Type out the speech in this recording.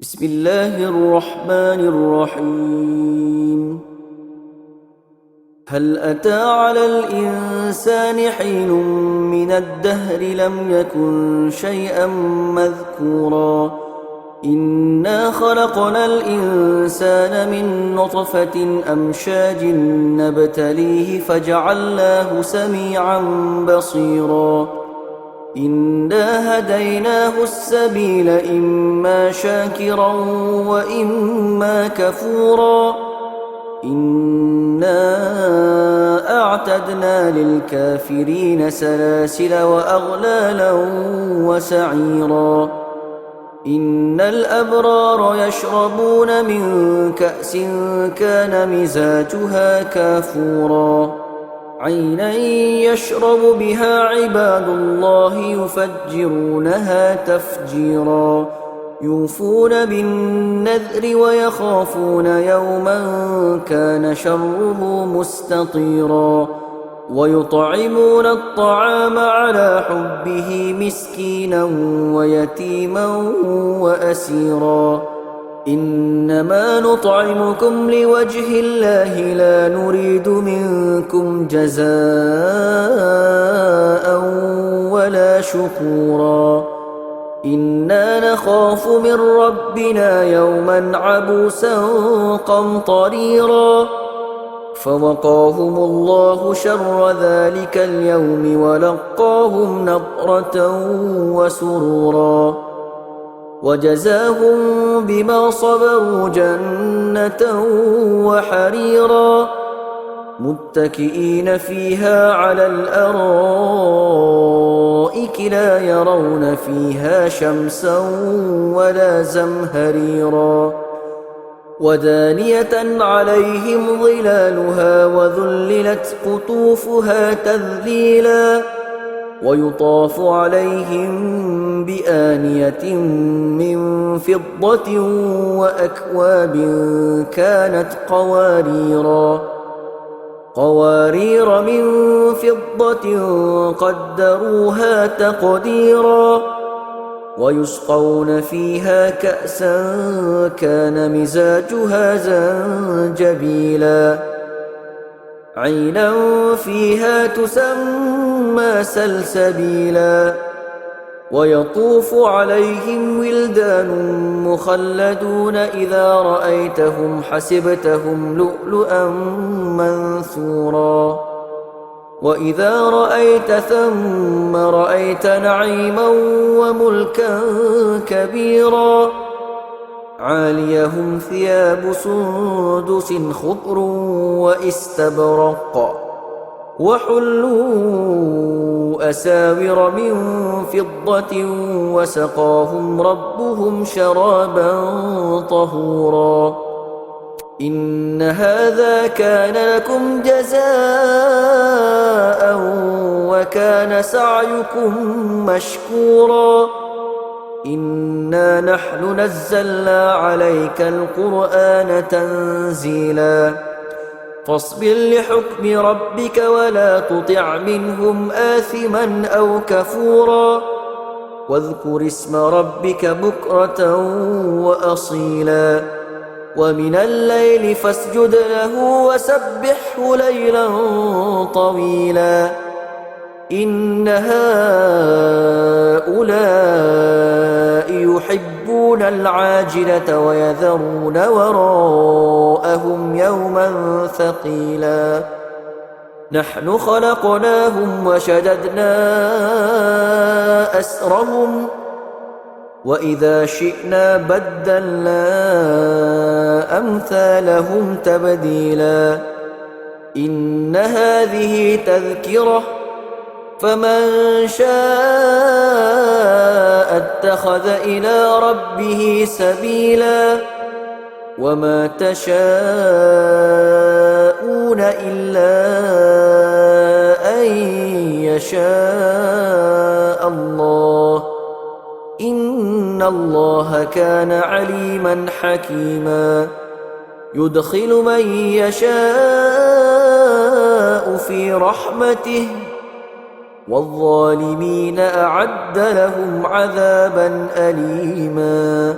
بسم الله الرحمن الرحيم. هل أتى على الإنسان حين من الدهر لم يكن شيئا مذكورا إنا خلقنا الإنسان من نطفة أمشاج نبتليه فجعلناه سميعا بصيرا إنا هديناه السبيل إما شاكرا وإما كفورا إنا أعتدنا للكافرين سلاسل وأغلالا وسعيرا إن الأبرار يشربون من كأس كان مزاجها كافورا عينا يشرب بها عباد الله يفجرونها تفجيرا يوفون بالنذر ويخافون يوما كان شره مستطيرا ويطعمون الطعام على حبه مسكينا ويتيما وأسيرا إنما نطعمكم لوجه الله لا نريد منكم جزاء ولا شكورا إنا نخاف من ربنا يوما عبوسا قمطريرا فوقاهم الله شر ذلك اليوم ولقاهم نضرة وسرورا وجزاهم بما صبروا جنة وحريرا متكئين فيها على الأرائك لا يرون فيها شمسا ولا زمهريرا ودانية عليهم ظلالها وذللت قطوفها تذليلا ويطاف عليهم بآنية من فضة وأكواب كانت قوارير من فضة قدروها تقديرا ويسقون فيها كأسا كان مزاجها زنجبيلا عينا فيها تسمى سلسبيلا ويطوف عليهم ولدان مخلدون إذا رأيتهم حسبتهم لؤلؤا منثورا وإذا رأيت ثم رأيت نعيما وملكا كبيرا عاليهم ثياب سندس خضر واستبرق وحلوا أساور من فضة وسقاهم ربهم شرابا طهورا إن هذا كان لكم جزاء وكان سعيكم مشكورا إنا نحن نزلنا عليك القرآن تنزيلا فاصبر لحكم ربك ولا تطع منهم آثما أو كفورا واذكر اسم ربك بكرة وأصيلا ومن الليل فاسجد له وسبحه ليلا طويلا إن هؤلاء يحبون العاجلة ويذرون وراءهم يوما ثقيلا نحن خلقناهم وشددنا أسرهم وإذا شئنا بدلنا أمثالهم تبديلا إن هذه تذكرة فمن شاء اتخذ إلى ربه سبيلا وما تشاءون إلا أن يشاء الله إن الله كان عليما حكيما يدخل من يشاء في رحمته والظالمين أعد لهم عذابا أليما